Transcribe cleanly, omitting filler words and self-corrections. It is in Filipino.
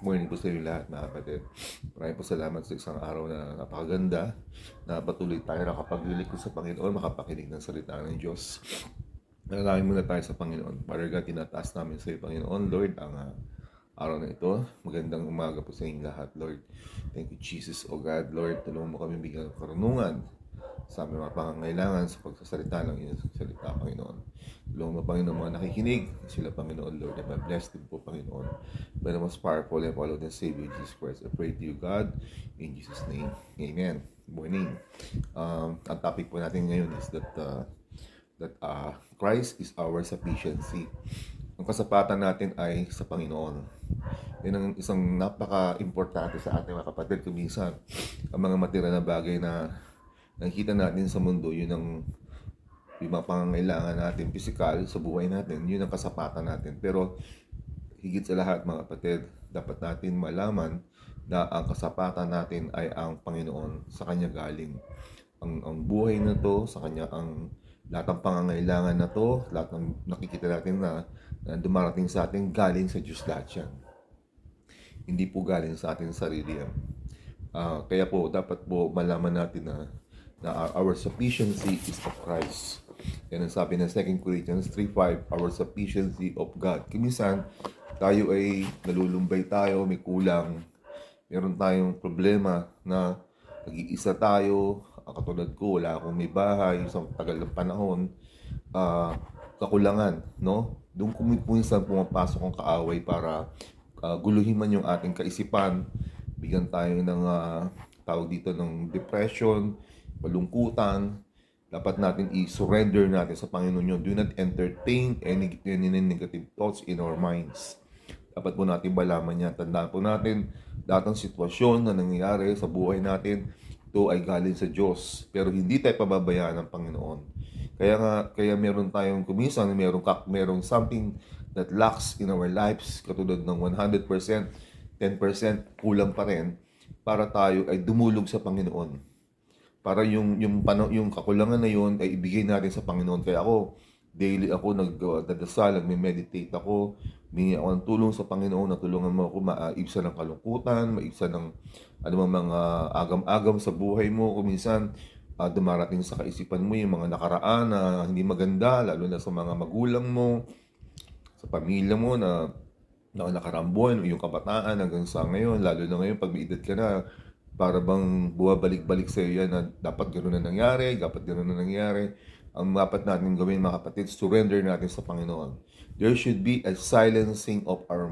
Morning po sa inyo lahat mga kapatid. Maraming po salamat sa isang araw na napakaganda na patuloy tayo nakapaglilikod sa Panginoon, makapakinig ng salita ng Diyos. Nalangin muna tayo sa Panginoon. Father God, tinataas namin sa iyo, Panginoon, Lord, ang araw na ito. Magandang umaga po sa inyong lahat, Lord. Thank you, Jesus, O God. Lord, tulungan mo kami bigyan ng karunungan sa aming mga pangangailangan sa pagsasalita ng iyong salita, Panginoon. Tulungan mo, Panginoon, mga nakikinig sila, Panginoon, Lord, and bless them po, Panginoon. By the most powerful and all of the Savior, Jesus Christ, I pray to you, God, in Jesus' name. Amen. Morning. Ang topic po natin ngayon is that Christ is our sufficiency. Ang kasapatan natin ay sa Panginoon. Yan ang isang napaka-importante sa ating mga kapatid. Kung minsan, ang mga material na bagay na nakikita natin sa mundo, yun ang yung mga pangangailangan natin, physical, sa buhay natin, yun ang kasapatan natin. Pero higit sa lahat mga kapatid, dapat natin malaman na ang kasapatan natin ay ang Panginoon, sa Kanya galing. Ang buhay na to, sa Kanya ang lahat ng pangangailangan na to, lahat ng nakikita natin na dumarating sa atin, galing sa Diyos lahat yan. Hindi po galing sa ating sarili yan. Kaya po, dapat po malaman natin na our sufficiency is of Christ. Yan ang sabi ng 2 Corinthians 3:5, our sufficiency of God. Kimisan, tayo ay nalulumbay tayo, may kulang. Meron tayong problema na nag-iisa tayo. Katulad ko, wala akong may bahay sa tagal ng panahon. Kakulangan, no? Doon kumipunsan pumapasok ang kaaway para guluhin man yung ating kaisipan. Bigyan tayo ng tawag dito ng depression, malungkutan. Dapat natin i-surrender natin sa Panginoon yun. Do not entertain any negative thoughts in our minds. Dapat po natin malaman yan. Tandaan po natin, datang sitwasyon na nangyayari sa buhay natin, ito ay galing sa Diyos. Pero hindi tayo pababayaan ng Panginoon. Kaya meron tayong kumisan, merong something that lacks in our lives, katulad ng 100%, 10% kulang pa rin, para tayo ay dumulog sa Panginoon. Para yung kakulangan na yun ay ibigay natin sa Panginoon. Kaya ako, daily ako nagdadasal, nagme-meditate ako, humingi ako ng tulong sa Panginoon na tulungan mo ako maibsan ng kalungkutan, maibsan ng mga agam-agam sa buhay mo. Kung minsan, dumarating sa kaisipan mo yung mga nakaraan na hindi maganda, lalo na sa mga magulang mo, sa pamilya mo na nakarambuan, yung kabataan hanggang sa ngayon, lalo na ngayon pag may edad ka na, para bang buwabalik-balik sa iyo yan na dapat gano'n na nangyari, dapat gano'n na nangyari. Ang dapat natin gawin mga kapatid, surrender natin sa Panginoon. There should be a silencing of our